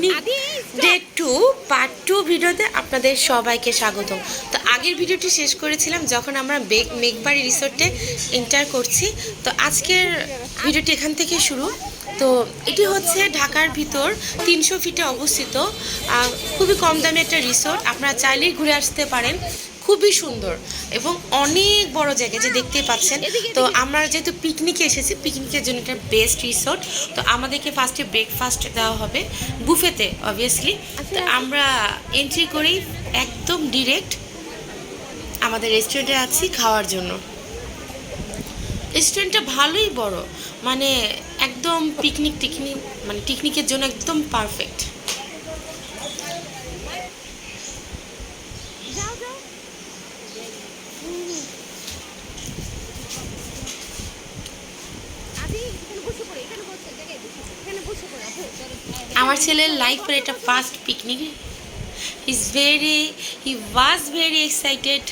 Picnic day 2 part 2 ভিডিওতে আপনাদের সবাইকে স্বাগতম। তো আগের ভিডিওটি শেষ করেছিলাম যখন আমরা মেঘবাড়ি রিসোর্টে এন্টার করছি। তো আজকের ভিডিওটি এখান থেকে শুরু। তো এটি হচ্ছে ঢাকার ভিতর 300 ফিটে অবস্থিত, খুবই কম দামে একটা রিসোর্ট। আপনারা চাইলেই ঘুরে আসতে পারেন, খুবই সুন্দর এবং অনেক বড় জায়গা যে দেখতে পাচ্ছেন। তো আমরা যেহেতু পিকনিকে এসেছি, পিকনিকের জন্য একটা বেস্ট রিসোর্ট। তো আমাদেরকে ফার্স্টে ব্রেকফাস্ট দেওয়া হবে বুফেতে অবভিয়াসলি। তো আমরা এন্ট্রি করি একদম ডিরেক্ট আমাদের রেস্টুরেন্টে আছি খাওয়ার জন্য। রেস্টুরেন্টটা ভালোই বড়, মানে একদম পিকনিকের জন্য একদম পারফেক্ট। আমার ছেলের লাইফের এটা first picnic. He was very excited.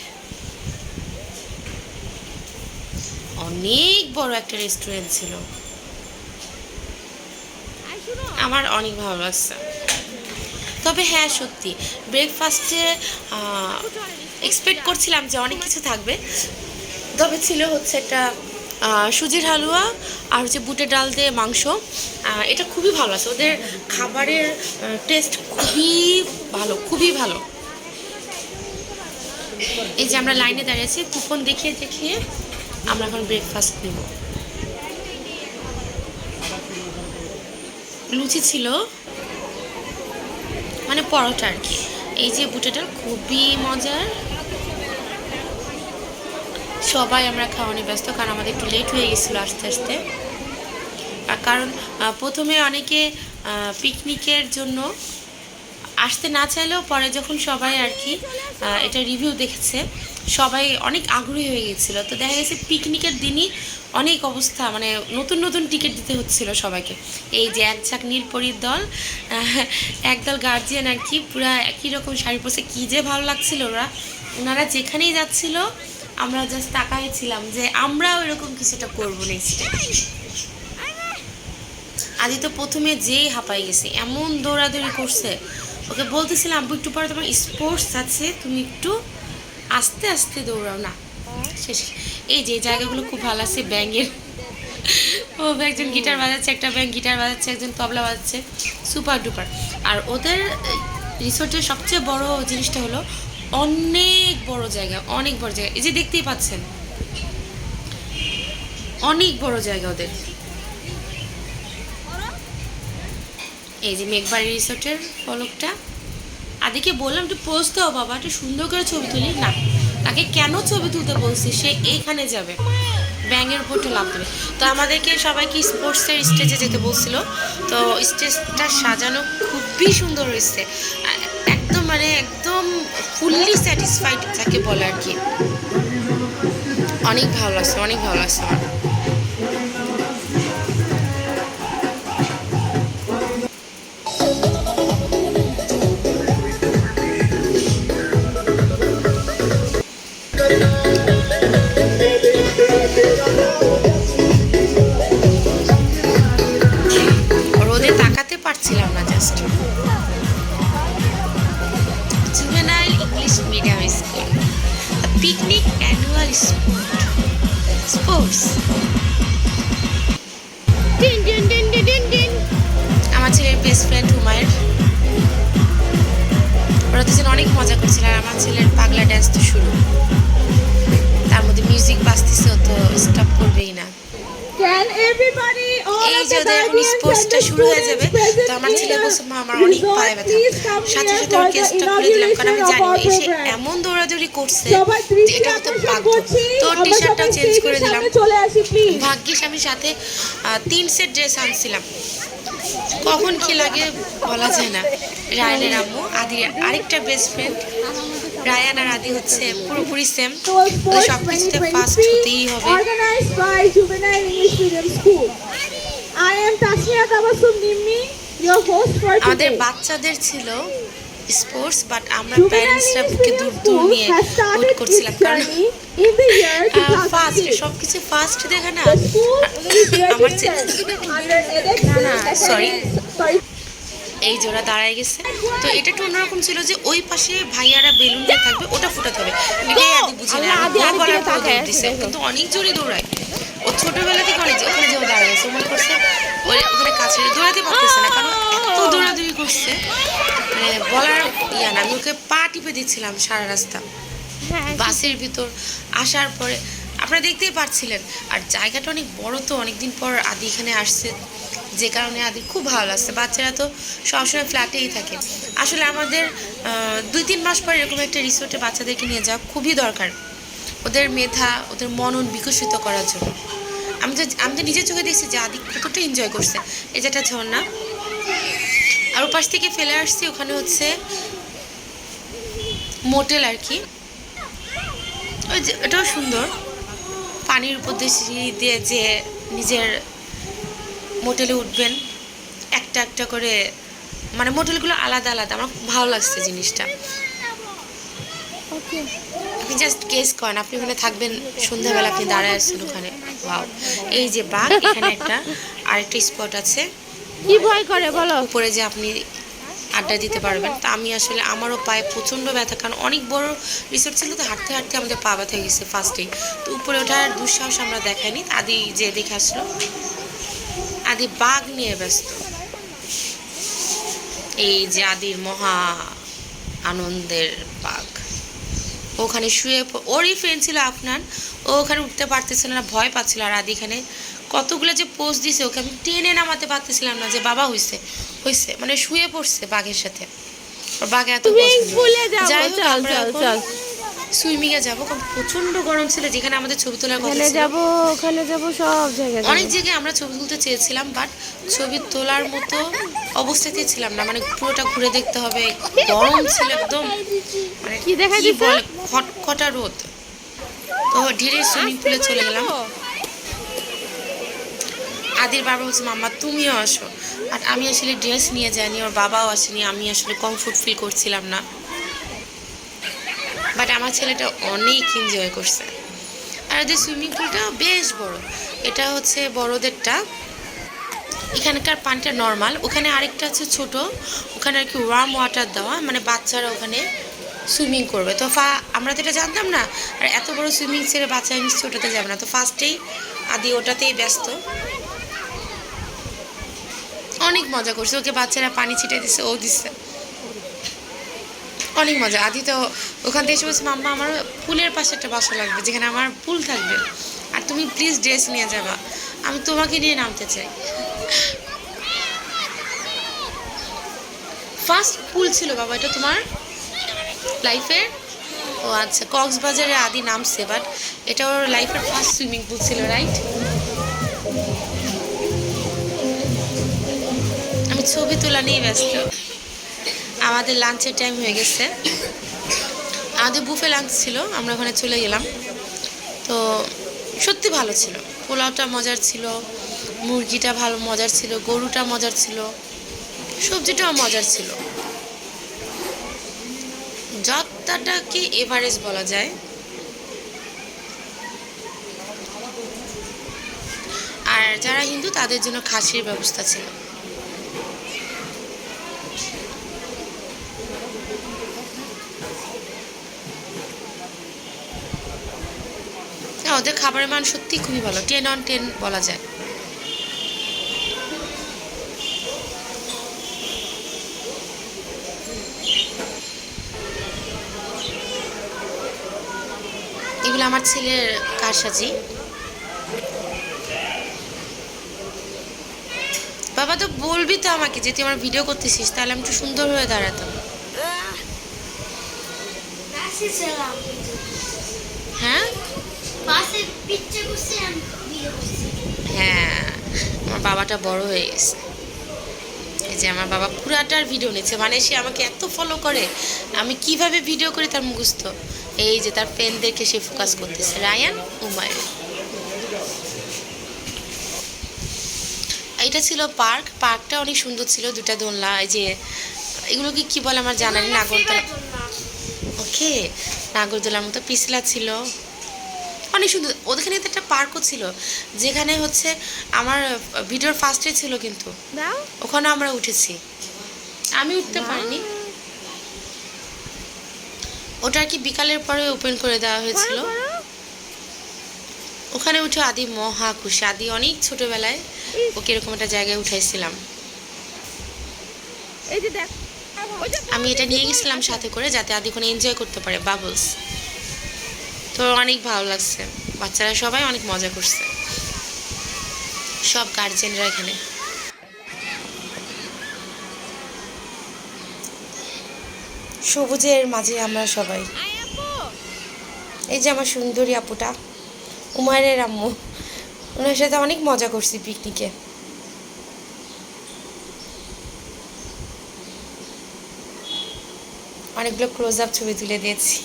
অনেক বড় একটা রেস্টুরেন্ট ছিল, আমার অনেক ভালো লাগছে। তবে হ্যাঁ, সত্যি ব্রেকফাস্টে এক্সপেক্ট করছিলাম যে অনেক কিছু থাকবে, তবে ছিল হচ্ছে একটা সুজির হালুয়া আর হচ্ছে বুটের ডাল দিয়ে মাংস। এটা খুবই ভালো আছে, ওদের খাবারের টেস্ট খুবই ভালো। এই যে আমরা লাইনে দাঁড়িয়েছি, কুপন দেখিয়ে আমরা এখন ব্রেকফাস্ট নেব। লুচি ছিল, মানে পরোটা আর কি। এই যে বুটের ডাল খুবই মজার। সবাই আমরা খাওয়ানো ব্যস্ত, কারণ আমাদের একটু লেট হয়ে গেছিলো আস্তে আস্তে। কারণ প্রথমে অনেকে পিকনিকের জন্য আসতে না চাইলেও পরে যখন সবাই আর কি এটা রিভিউ দেখেছে, সবাই অনেক আগ্রহী হয়ে গেছিলো। তো দেখা গেছে পিকনিকের দিনই অনেক অবস্থা, মানে নতুন টিকিট দিতে হচ্ছিল সবাইকে। এই যে এক ঝাঁক নীলপরীর দল, একদল গার্জিয়ান আর কি, পুরা একই রকম শাড়ি পরছে, কী যে ভালো লাগছিল। ওনারা যেখানেই যাচ্ছিল আমরা জাস্ট তাকাইছিলাম যে আমরাও এরকম কিছুটা করবো নেক্সট ডে। আদি তো প্রথমে যেই হাঁপাই গেছে, এমন দৌড়াদৌড়ি করছে। ওকে বলতেছিলাম আব্বু একটু পরে তোমার স্পোর্টস আছে, তুমি একটু আস্তে আস্তে দৌড়াও না। শেষ। এই যে জায়গাগুলো খুব ভালো আছে, ব্যাঙের ও একজন গিটার বাজাচ্ছে, একটা ব্যাঙ গিটার বাজাচ্ছে, একজন তবলা বাজাচ্ছে, সুপার ডুপার। আর ওদের রিসোর্টের সবচেয়ে বড় জিনিসটা হলো অনেক বড় জায়গা। এই যে দেখতেই পাচ্ছেন, অনেক বড় জায়গা ওদের। এই যে মেঘবাড়ি রিসোর্টের ফলকটা। আদিকে বললাম একটু পোজ দাও বাবা, একটু সুন্দর করে ছবি তুলি। না, তাকে কেন ছবি তুলতে বলছি, সে এইখানে যাবে, ব্যাঙের উপরটা লাভ দেবে। তো আমাদেরকে সবাইকে স্পোর্টসের স্টেজে যেতে বলছিল। তো স্টেজটা সাজানো খুবই সুন্দর হয়েছে, একদম ফুললি স্যাটিসফাইড যাকে বলে আর কি। অনেক ভালো লাগছে আমার। রোদে তাকাতে পারছিলাম না। Just juvenile English medium school picnic annual sports. আমার ছেলের বেস্ট ফ্রেন্ড হুমায়ের, ওরা দুজন অনেক মজা করছিল। আর আমার ছেলের পাগলা ড্যান্স তো শুরু, তার মধ্যে মিউজিক বাজতেছে, তো স্টপ করবেই না। এই যে ওদের এখন স্পোর্টসটা শুরু হয়ে যাবে। তো আমার ছেলে বলছে মা আমার অনেক পায়ে ব্যথা, সাথে সাথে ওর কেসটা খুলে দিলাম, কারণ আমি জানি এসে এমন দৌড়াদৌড়ি করছে যে এটা হয়তো বাধ্য। তো টি শার্টটাও চেঞ্জ করে দিলাম। ভাগ্যিস আমি সাথে 3 সেট ড্রেস আনছিলাম, কখন কি লাগে বলা যায় না। রায়ানের আম্মু আদির আরেকটা বেস্ট ফ্রেন্ড, রায়ান আর আদি হচ্ছে পুরোপুরি সেম, সব কিছুতে ফার্স্ট হতেই হবে। আমাদের বাচ্চাদের ছিল স্পোর্টস, বাট আমরা প্যারেন্টসরা বুকে দূর নিয়ে ওয়েট করছিলাম, কারণ ফার্স্ট সবকিছু ফার্স্ট দেখা না। আমার সরি, এই যে ওরা দাঁড়ায় গেছে। তো এটা একটু অন্যরকম ছিল যে ওই পাশে ভাইয়ারা বেলুন দিয়ে থাকবে, ওটা ফুটাতে হবে। এটাই আদি বুঝে না, বলার পর দৌড় দিছে, কিন্তু অনেক জোরে দৌড়ায়। ও ছোটবেলা থেকে অনেক, ওখানে যে ও দাঁড়াইছে মনে করছে ওখানে কাছে দৌড়াতে পারতেছে না, কারণ এত দৌড়াদৌড়ি করছে মানে বলার ইয়া না। আমি ওকে পা টিপে দিচ্ছিলাম সারা রাস্তা বাসের ভিতর আসার পরে, আপনারা দেখতেই পাচ্ছিলেন। আর জায়গাটা অনেক বড়, তো অনেকদিন পর আদি এখানে আসছে, যে কারণে আদি খুব ভালো লাগছে। বাচ্চারা তো সবসময় ফ্ল্যাটেই থাকে। আসলে আমাদের 2-3 মাস পর এরকম একটা রিসোর্টে বাচ্চাদেরকে নিয়ে যাওয়া খুবই দরকার, ওদের মেধা, ওদের মনন বিকশিত করার জন্য। আমি তো নিজের চোখে দেখছি যে আদি কতটা এনজয় করছে। এই যে একটা ঝর্ণা, আর ওপাশ থেকে ফেলে আসছি, ওখানে হচ্ছে মোটেল আর কি। ওই যে ওটাও সুন্দর, পানির উপর দিয়ে সিঁড়ি দিয়ে যে নিজের মোটেলে উঠবেন, একটা একটা করে, মানে মোটেলগুলো আলাদা আলাদা। আমার খুব ভালো লাগছে জিনিসটা। আপনি জাস্ট গেস করেন, আপনি ওখানে থাকবেন, সন্ধ্যাবেলা আপনি দাঁড়ায় আসছেন ওখানে, ওয়াও। এই যে বাঘ, এখানে একটা আরেকটা স্পট আছে, কি ভয় করে বলো, উপরে যে আপনি আড্ডা দিতে পারবেন। তা আমি আসলে, আমারও পায়ে প্রচণ্ড ব্যথা, কারণ অনেক বড় রিসোর্ট ছিল, তো হাঁটতে হাঁটতে আমাদের পা ব্যথা গেছে ফার্স্টেই। তো উপরে ওঠার দুঃসাহস আমরা দেখাইনি। আদি যে দেখে আসলো, আদি বাঘ নিয়ে ব্যস্ত। এই যে আদির মহা আনন্দের বাঘ, ওখানে শুয়ে, ওরই ফ্রেন্ড ছিল আপনার, ও ওখানে উঠতে পারতেছিল না, ভয় পাচ্ছিল। আর আদি এখানে কতগুলো যে পোজ দিছে, ওকে আমি টেনে নামাতে পারতেছিলাম না যে বাবা হয়েছে হয়েছে, মানে শুয়ে পড়ছে বাঘের সাথে। ওর বাঘে এত যাই হোক, আমরা সুইমিংয়ে যাবো, কারণ প্রচণ্ড গরম ছিল। যেখানে আমাদের ছবি তোলার কথা ছিল, ওখানে যাবো, সব জায়গায় অনেক জায়গায় আমরা ছবি তুলতে চেয়েছিলাম, বাট ছবি তোলার মতো অবস্থাতেই ছিলাম না। মানে পুরোটা ঘুরে দেখতে হবে, গরম ছিল একদম, মানে কি দেখা কি বলে, খটখটা রোদ। তো ধীরে সুইমিং পুলে চলে গেলাম। আদির বাবা বলছে মাম্মা তুমিও আসো, বাট আমি আসলে ড্রেস নিয়ে যাইনি, ওর বাবাও আসেনি, আমি আসলে কমফোর্ট ফিল করছিলাম না। বাট আমার ছেলেটা অনেক এনজয় করছে। আর ওদের সুইমিং পুলটা বেশ বড়, এটা হচ্ছে বড়দেরটা। এখানকার পানিটা নর্মাল, ওখানে আরেকটা আছে ছোট, ওখানে আর কি ওয়ার্ম ওয়াটার দেওয়া, মানে বাচ্চারা ওখানে সুইমিং করবে। তো আমরা তো এটা জানতাম না, আর এত বড় সুইমিং ছেড়ে বাচ্চারা নিশ্চয়ই ওটাতে যাবে না। তো ফার্স্টেই আদি ওটাতেই ব্যস্ত, অনেক মজা করছে। ওকে বাচ্চারা পানি ছিটে দিচ্ছে, ও দিচ্ছে, অনেক মজা। আদি তো ওখান থেকে এসে বলছে মাম্মা আমার পুলের পাশে একটা বাসা লাগবে, যেখানে আমার পুল থাকবে, আর তুমি প্লিজ ড্রেস নিয়ে যাবা, আমি তোমাকে নিয়ে নামতে চাই। ফার্স্ট পুল ছিল বাবা এটা তোমার লাইফের? ও আচ্ছা, কক্সবাজারে আদি নামছে, বাট এটা ওর লাইফের ফার্স্ট সুইমিং পুল ছিল, রাইট? আমি ছবি তোলা নিয়ে ব্যস্ত। আমাদের লাঞ্চের টাইম হয়ে গেছে, আমাদের বুফে লাঞ্চ ছিল, আমরা ওখানে চলে গেলাম। তো সত্যি ভালো ছিল, পোলাওটা মজার ছিল, মুরগিটা ভালো মজার ছিল, গরুটা মজার ছিল, সবজিটাও মজার ছিল। যতটাকে এভারেজ বলা যায়। আর যারা হিন্দু তাদের জন্য খাসির ব্যবস্থা ছিল। ওদের খাবারের মান সত্যি খুবই ভালো, 10 on 10 বলা যায়। এগুলো আমার ছেলের কারসাজি। বাবা তো বলবি তো আমাকে যে তুই আমার ভিডিও করতেছিস, তাহলে আমি একটু সুন্দর হয়ে দাঁড়াতাম। হ্যাঁ হ্যাঁ, আমার বাবাটা বড় হয়ে গেছে। এই যে আমার বাবা পুরাটার ভিডিও নিচ্ছে, মানে সে আমাকে এত ফলো করে, আমি কিভাবে ভিডিও করি তার মুখস্থ। এই যে তার পেন দেখে সে ফোকাস করতেছে, রায়ান উমায়ের। এটা ছিল পার্কটা অনেক সুন্দর ছিল, দুটা দোলনা, এই যে এগুলোকে কি বলে আমার জানা নেই, নাগরদোলা। ওকে, নাগরদোলার মতো পিছলা ছিল, অনেক সুন্দর। ওখানে তো একটা পার্কও ছিল, যেখানে হচ্ছে আমার ভিডিওর ফার্স্টে ছিল, কিন্তু ওখানে আমরা উঠেছি। আমি উঠতে পারিনি, ওটা আর কি বিকালের পরে ওপেন করে দেওয়া হয়েছিল। ওখানে উঠে আদি মহা খুশি। আদি অনেক ছোটবেলায় ওকে এরকম একটা জায়গায় উঠাইছিলাম। এই যে দেখ, আমি এটা নিয়ে গেছিলাম সাথে করে, যাতে আদি কোনো এনজয় করতে পারে বাবলস। তো অনেক ভালো লাগছে, বাচ্চারা সবাই অনেক মজা করছে, সব গার্জেনরা এখানে। সবুজের মাঝে আমরা সবাই। এই যে আমার সুন্দরী আপুটা, উমায়ের আম্মু, ওনার সাথে অনেক মজা করছি পিকনিকে। অনেকগুলো ক্লোজ আপ ছবি তুলে দিয়েছি,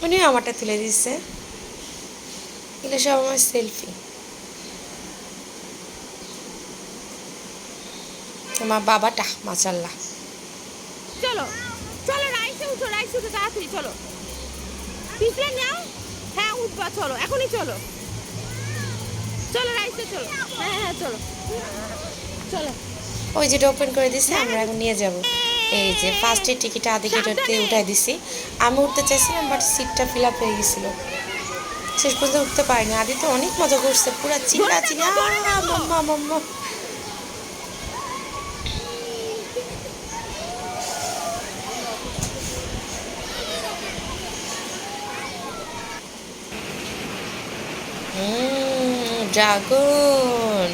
উনিও আমারটা তুলে দিচ্ছে। এগুলো সব আমার সেলফি। তোমার বাবাটা মাশাআল্লাহ। চলো চলো, রাইসে উঠো, রাইসে উঠো তাড়াতাড়ি, চলো পিছলে নাও। হ্যাঁ উঠবা, চলো এখনই চলো, চলো রাইসে চলো। হ্যাঁ হ্যাঁ চলো চলো। ওই যেটা ওপেন করে দিছে, আমরা এখন নিয়ে যাব। এই যে ফার্স্টের টিকিট আদি গেটে উঠাই দিছি। আমি উঠতে চাইছিলাম, বাট সিটটা ফিল আপ হয়ে গেছিলো, শেষ পর্যন্ত উঠতে পারিনি। আদি তো অনেক মজা করছে, পুরা চিল্লা চিল্লা মাম্মা মাম্মা। ড্রাগন।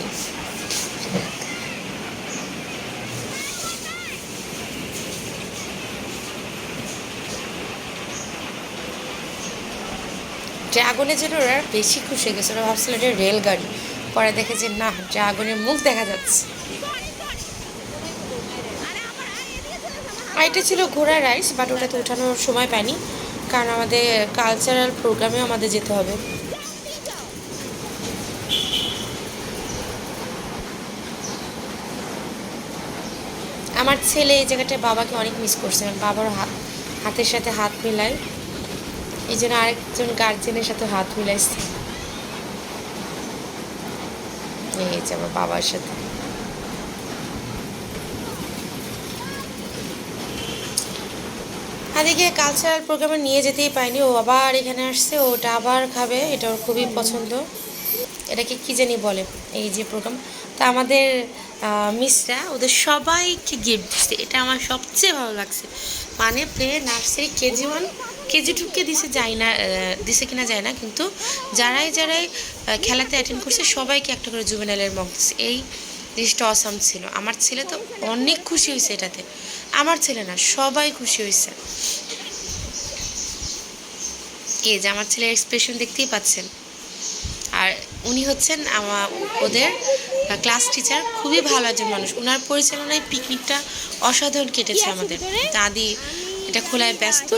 ড্রাগনের জন্য ওরা বেশি খুশি হয়ে গেছে, ওরা ভাবছিল এটা রেলগাড়ি, পরে দেখে যে না, ড্রাগনের মুখ দেখা যাচ্ছে। আর এটা ছিল ঘোড়ার রাইস, বাট ওটাতে ওঠানোর সময় পাইনি, কারণ আমাদের কালচারাল প্রোগ্রামে আমাদের যেতে হবে। আমার ছেলে এই জায়গাটায় বাবাকে অনেক মিস করছে, কারণ বাবার হাতের সাথে হাত মিলায়, এই জন্য আরেকজন গার্জেনের সাথে হাত মিলাইছে। এই যে আমার বাবার সাথে। আদিকে কালচারাল প্রোগ্রামে নিয়ে যেতেই পাইনি, ও আবার এখানে আসছে, ওটা আবার খাবে, এটা ওর খুবই পছন্দ। এটাকে কী জানি বলে, এই যে প্রোগ্রাম। তা আমাদের মিসরা ওদের সবাইকে গিফট দিচ্ছে, এটা আমার সবচেয়ে ভালো লাগছে। মানে প্লে নার্সারি কেজি 1 কেজি 2কে দিছে, যায় না দিছে কিনা যায় না, কিন্তু যারাই খেলাতে অ্যাটেন্ড করছে সবাইকে একটা করে জুভেনাইলের মগ দিচ্ছে। এই জিনিসটা অসাম ছিল। আমার ছেলে তো অনেক খুশি হয়েছে এটাতে, আমার ছেলে না, সবাই খুশি হয়েছে। এই যে আমার ছেলের এক্সপ্রেশন দেখতেই পাচ্ছেন। আর উনি হচ্ছেন ওদের ক্লাস টিচার, খুবই ভালো একজন মানুষ। ওনার পরিচালনায় পিকনিকটা অসাধারণ কেটেছে আমাদের। আদি এটা খোলায় ব্যস্ত।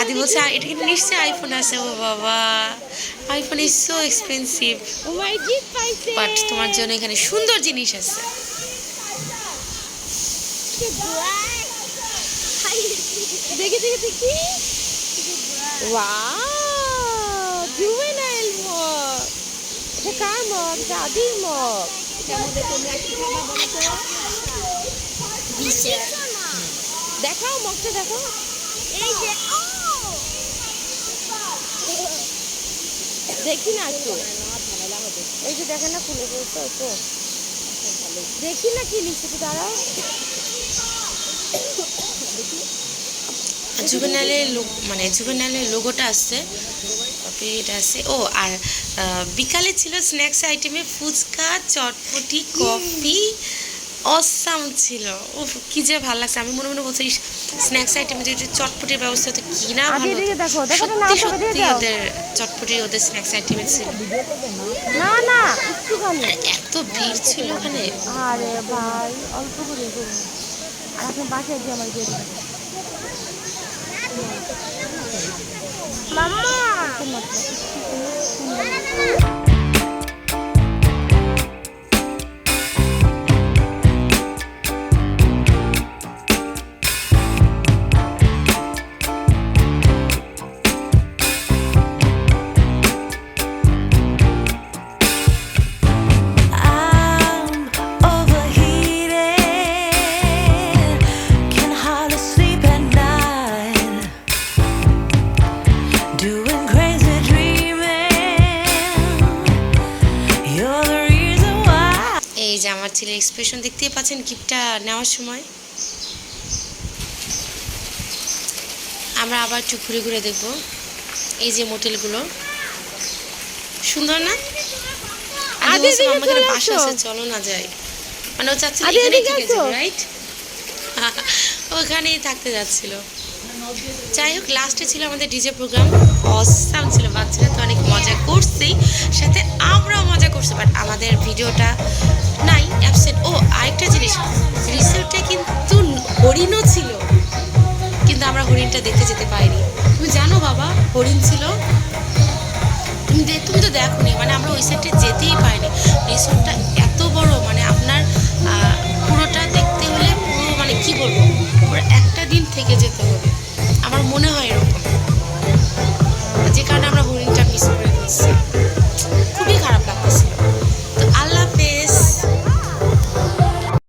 আদি বলছে এটা কিন্তু নিশ্চয়ই আইফোন আছে। ও বাবা, iPhone is so expensive, but তোমার জন্য এখানে সুন্দর জিনিস আছে। দেখি দেখি দেখি, ওয়াও, জুভেনাইল মগ। এটা কার মগ? এটা আদির মগ। এটার মধ্যে তোমরা কি খাবা বলো তো? দেখাও মগটা, দেখাও। এই যে দেখি না একটু, এই যে দেখেন না, খুলে বলতো তো, দেখি না কি লিখছে, তো দাঁড়াও। জুভেনাইলের লোগোটা আছে, তারপরে এটা আছে। ও আর বিকালে ছিল স্ন্যাক্স আইটেমে ফুচকা, চটপটি, কফি, অসাম ছিল। ও কি যে ভালো লাগছে। আমি মনে মনে বলছি স্ন্যাক্স আইটেমে যে চটপটির ব্যবস্থা তো কি না ভালো, সত্যি সত্যি ওদের চটপটি ওদের স্ন্যাক্স আইটেমে ছিল। না না একটুখানি, এত ভিড় ছিল ওখানে। আরে ভাই অল্প করে করুন, আর আপনি বাসায় গিয়ে আমার দিয়ে দেবেন। মাম্মা চাচির এক্সপ্রেশন দেখতেই পাচ্ছেন গিফটটা নেওয়ার সময়। আমরা আবার একটু ঘুরে ঘুরে দেখব এই যে মোটেলগুলো, সুন্দর না? আদি বলছে এদিকে আমাদের চলে বাসা আসো। আছে, চলো না যাই, মানে ও চাচ্ছিল আদি এখানেই এদিকে থেকে আসো। যাবে, রাইট? ওখানেই থাকতে যাচ্ছিল। যাই হোক, লাস্টে ছিল আমাদের ডিজে প্রোগ্রাম, অসাম ছিল, বাচ্চারা তো অনেক মজা করছেই, সাথে আমরাও মজা করছি, বাট আমাদের ভিডিওটা নাই, অ্যাবসেন্ট। ও আরেকটা জিনিস, রিসোর্টে কিন্তু হরিণও ছিল, কিন্তু আমরা হরিণটা দেখতে যেতে পারিনি। তুমি জানো বাবা, হরিণ ছিল, তুমি তো দেখোনি, মানে আমরা ওই সাইডে যেতেই পারিনি। রিসোর্টটা এত বড়, মানে আপনার পুরোটা দেখতে হলে পুরো, মানে কি বলবো, পুরো একটা দিন থেকে যেতে হবে, আমার মনে হয় এরকম।